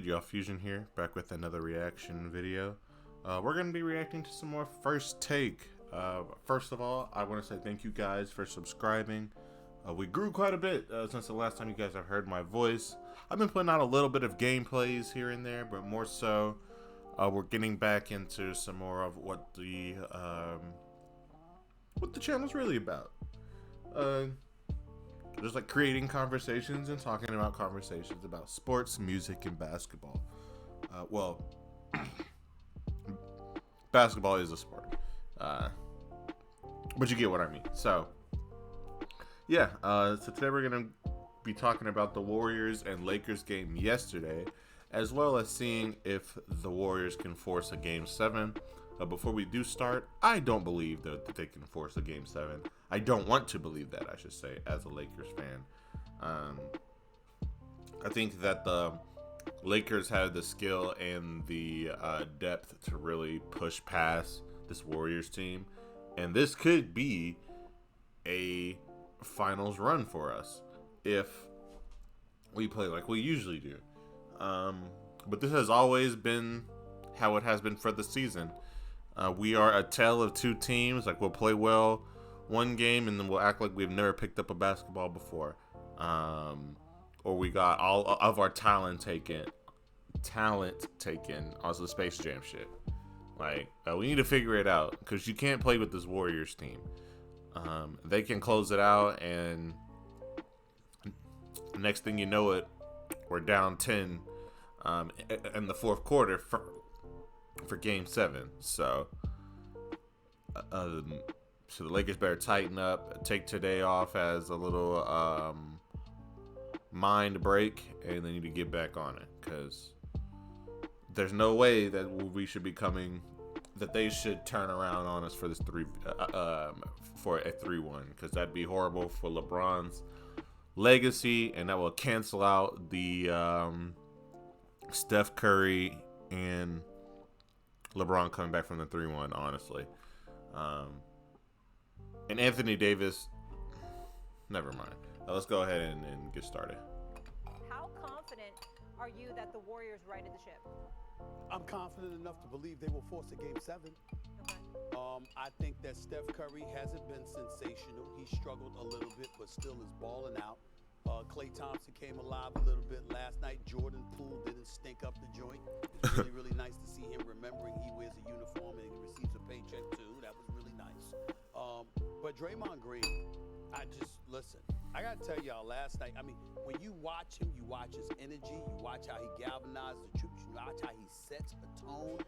Y'all, Fuzion here, back with another reaction video. We're going to be reacting to some more First Take. First of all, I want to say thank you guys for subscribing. We grew quite a bit since the last time you guys have heard my voice. I've been putting out a little bit of gameplays here and there, but more so, we're getting back into some more of what the channel's really about. Just like creating conversations and talking about conversations about sports, music, and basketball. Well, basketball is a sport, but you get what I mean. So, yeah. So today we're gonna be talking about the Warriors and Lakers game yesterday, as well as seeing if the Warriors can force a Game 7. Before we do start, I don't believe that they can force a Game 7. I don't want to believe that, I should say, as a Lakers fan. I think that the Lakers have the skill and the depth to really push past this Warriors team. And this could be a finals run for us if we play like we usually do. But this has always been how it has been for the season. We are a tale of two teams. Like, we'll play well one game and then we'll act like we've never picked up a basketball before, or we got all of our talent taken on the Space Jam shit. Like, we need to figure it out, because you can't play with this Warriors team. They can close it out, and next thing you know it, we're down 10 in the fourth quarter for Game 7. So so the Lakers better tighten up, take today off as a little mind break, and they need to get back on it, because there's no way that they should turn around on us for this for a 3-1, because that'd be horrible for LeBron's legacy, and that will cancel out the Steph Curry and LeBron coming back from the 3-1, honestly. And Anthony Davis, never mind. Let's go ahead and get started. How confident are you that the Warriors righted the ship? I'm confident enough to believe they will force a Game 7. Okay. I think that Steph Curry hasn't been sensational. He struggled a little bit, but still is balling out. Klay Thompson came alive a little bit last night. Jordan Poole didn't stink up the joint. It's really, really nice to see him remembering he wears a uniform and he receives a paycheck too. That was really nice. But Draymond Green, listen, I got to tell y'all last night, I mean, when you watch him, you watch his energy, you watch how he galvanizes the troops, you watch how he sets a tone.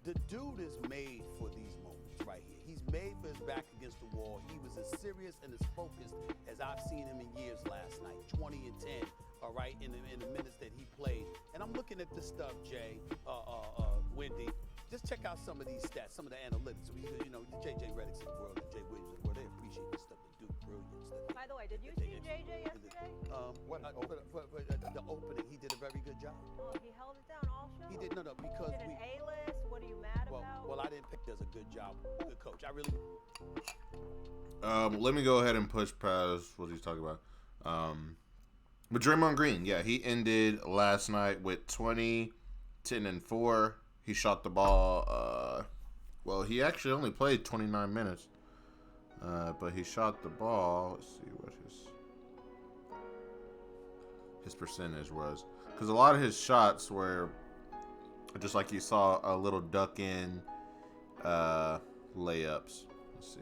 The dude is made for these moments right here. He's made for his back against the wall. He was as serious and as focused as I've seen him in years last night. 20 and 10, all right, in the minutes that he played. And I'm looking at this stuff, Jay, Wendy. Just check out some of these stats, some of the analytics. You know, the J.J. Redick's in the world and Jay Williams in the world. They appreciate this stuff. They do brilliant stuff. By the way, did you see JJ yesterday? For the opening, he did a very good job. Oh, he held it down all show. He did, no, because Did an A-list? What are you mad about? Well, I didn't pick. Does a good job, good coach. I really. Let me go ahead and push past what he's talking about. But Draymond Green, yeah, he ended last night with 20, 10, and 4. He shot the ball. Well, he actually only played 29 minutes. But he shot the ball. Let's see what his percentage was. Because a lot of his shots were just like you saw, a little duck in layups. Let's see.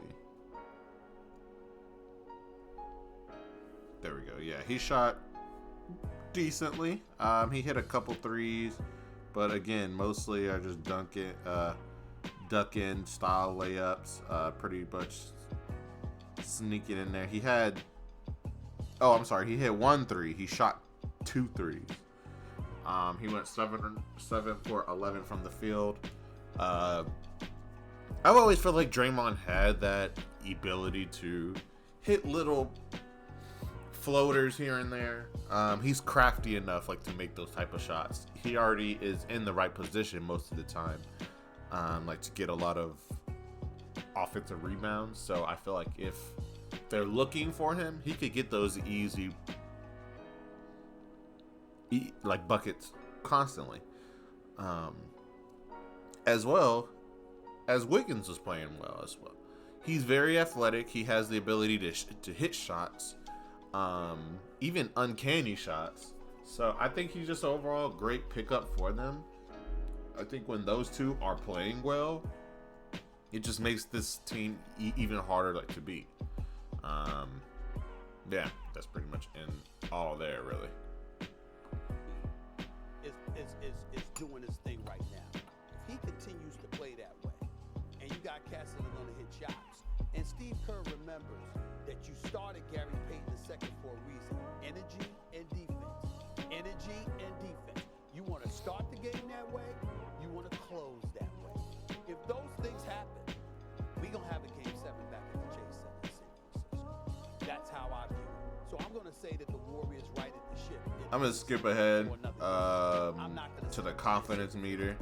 There we go. Yeah, he shot decently. He hit a couple threes. But again, mostly are just duck in style layups. Pretty much sneaking in there. He hit 1 3. He shot 2 threes. He went 7 for 11 from the field. I've always felt like Draymond had that ability to hit little floaters here and there. He's crafty enough, like, to make those type of shots. He already is in the right position most of the time, like, to get a lot of offensive rebounds. So I feel like if they're looking for him, he could get those easy like buckets constantly. As well as Wiggins was playing well as well. He's very athletic. He has the ability to hit shots, even uncanny shots. So I think he's just overall a great pickup for them. I think when those two are playing well, it just makes this team even harder to beat. Yeah, that's pretty much in all there, really. Is doing his thing right now. If he continues to play that way, and you got cats that are going to hit shots, and Steve Kerr remembers that you started Gary Payton II for a reason. Energy and defense. Energy and defense. You want to start the game that way, you want to close that way. If those things happen, we're going to have a Game 7 back at the Chase Center in San Francisco. That's how I view it. So I'm going to say that the Warriors righted the ship. I'm going to skip ahead to the confidence meter.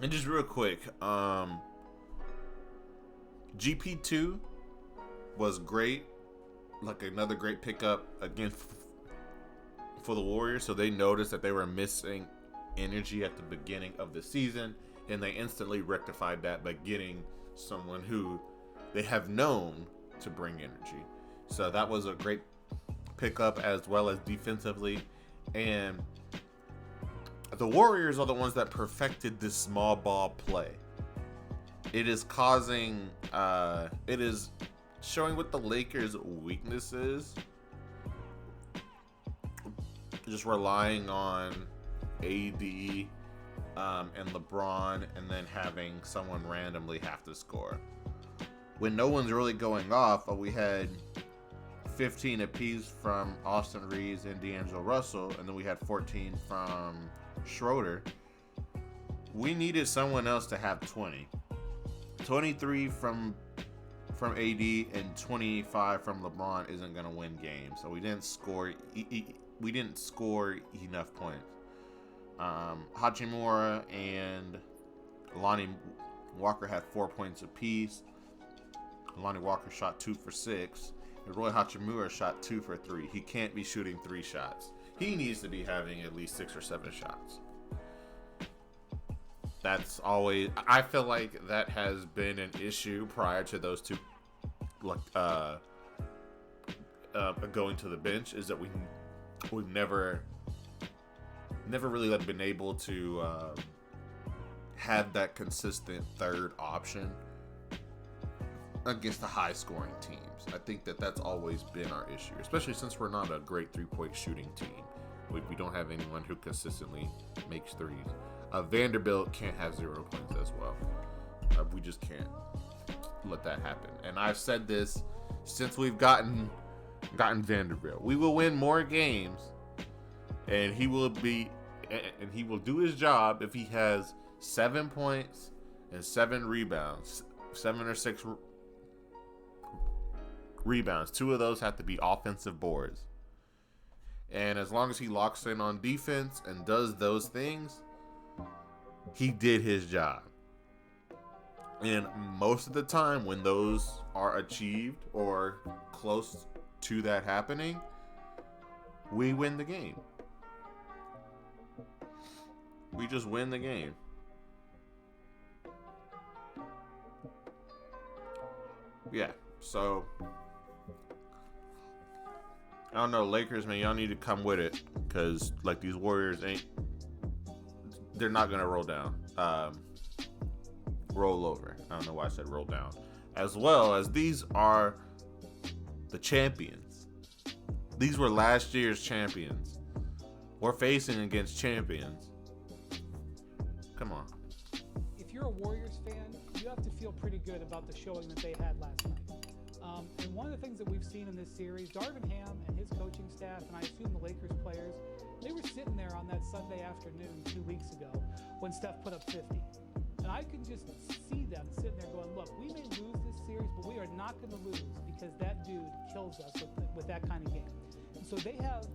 And just real quick, GP2 was great. Like another great pickup again for the Warriors. So they noticed that they were missing energy at the beginning of the season, and they instantly rectified that by getting someone who they have known to bring energy. So that was a great pickup, as well as defensively. And the Warriors are the ones that perfected this small ball play. It is causing, it is showing what the Lakers' weakness is. Just relying on AD and LeBron, and then having someone randomly have to score. When no one's really going off, we had 15 apiece from Austin Reeves and D'Angelo Russell, and then we had 14 from Schroeder. We needed someone else to have 20. 23 from AD and 25 from LeBron isn't going to win games. So we didn't score enough points. Hachimura and Lonnie Walker had 4 points apiece. Lonnie Walker shot 2 for 6. And Roy Hachimura shot 2 for 3. He can't be shooting 3 shots. He needs to be having at least 6 or 7 shots. That's always, I feel like that has been an issue prior to those two going to the bench, is that we've never really been able to have that consistent third option against the high scoring teams. I think that's always been our issue, especially since we're not a great 3-point shooting team. We don't have anyone who consistently makes threes. Vanderbilt can't have 0 points as well. We just can't let that happen. And I've said this since we've gotten Vanderbilt. We will win more games, and he will do his job if he has 7 points and 7 rebounds, 7 or 6 rebounds. 2 of those have to be offensive boards. And as long as he locks in on defense and does those things, he did his job. And most of the time when those are achieved or close to that happening, we win the game. We just win the game. Yeah, so I don't know, Lakers, man, y'all need to come with it, because like these Warriors they're not gonna roll down, roll over. I don't know why I said roll down. As well as these are the champions. These were last year's champions. We're facing against champions. Come on. If you're a Warriors fan, you have to feel pretty good about the showing that they had last night. And one of the things that we've seen in this series, Darvin Ham and his coaching staff, and I assume the Lakers players, they were sitting there on that Sunday afternoon 2 weeks ago when Steph put up 50. And I can just see them sitting there going, look, we may lose this series, but we are not going to lose because that dude kills us with that kind of game. And so they have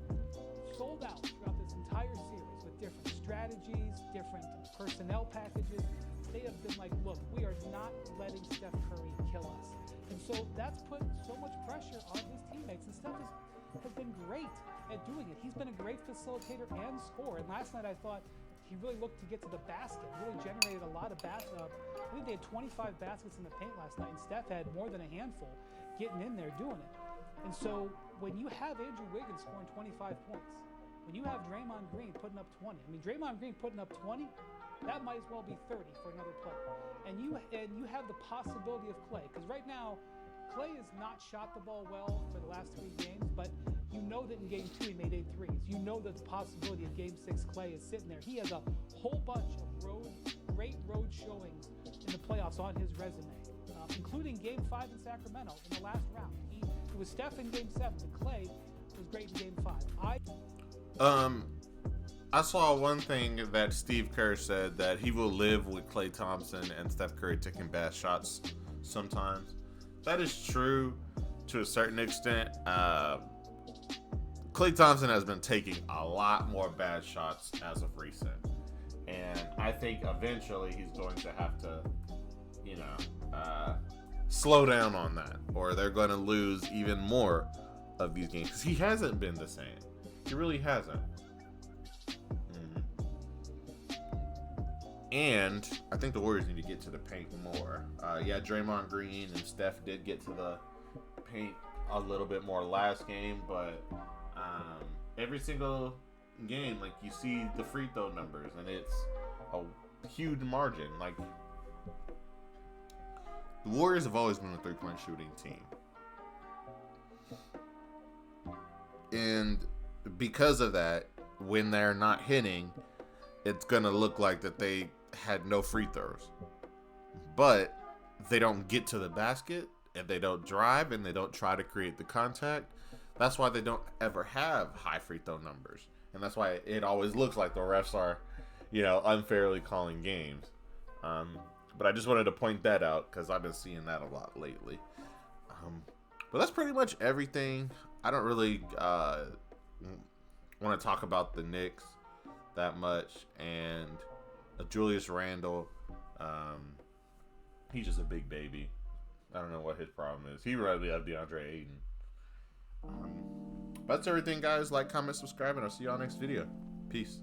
sold out throughout this entire series with different strategies, different personnel packages. They have been like, look, we are not letting Steph Curry kill us. And so that's put so much pressure on his teammates. And Steph is, has been great at doing it. He's been a great facilitator and scorer. And last night I thought he really looked to get to the basket, really generated a lot of baskets. I think they had 25 baskets in the paint last night, and Steph had more than a handful getting in there doing it. And so when you have Andrew Wiggins scoring 25 points, when you have Draymond Green putting up 20, I mean, Draymond Green putting up 20, that might as well be 30 for another player. And you have the possibility of Klay, because right now, Klay has not shot the ball well for the last 3 games, but you know that in Game 2 he made 8 threes. You know that the possibility of Game 6 Klay is sitting there. He has a whole bunch of great road showings in the playoffs on his resume, including Game 5 in Sacramento in the last round. It was Steph in Game 7, but Klay was great in Game 5. I saw one thing that Steve Kerr said, that he will live with Klay Thompson and Steph Curry taking bad shots sometimes. That is true to a certain extent. Klay Thompson has been taking a lot more bad shots as of recent. And I think eventually he's going to have to, slow down on that, or they're going to lose even more of these games. Because he hasn't been the same. He really hasn't. And I think the Warriors need to get to the paint more. Draymond Green and Steph did get to the paint a little bit more last game, but every single game, like, you see the free throw numbers, and it's a huge margin. Like, the Warriors have always been a three-point shooting team. And because of that, when they're not hitting, it's going to look like that they had no free throws. But they don't get to the basket, and they don't drive, and they don't try to create the contact. That's why they don't ever have high free throw numbers. And that's why it always looks like the refs are, unfairly calling games. But I just wanted to point that out because I've been seeing that a lot lately. But that's pretty much everything. I don't really want to talk about the Knicks that much. And Julius Randle, he's just a big baby. I don't know what his problem is. He rather have DeAndre Ayton. That's everything, guys. Like, comment, subscribe, and I'll see y'all next video. Peace.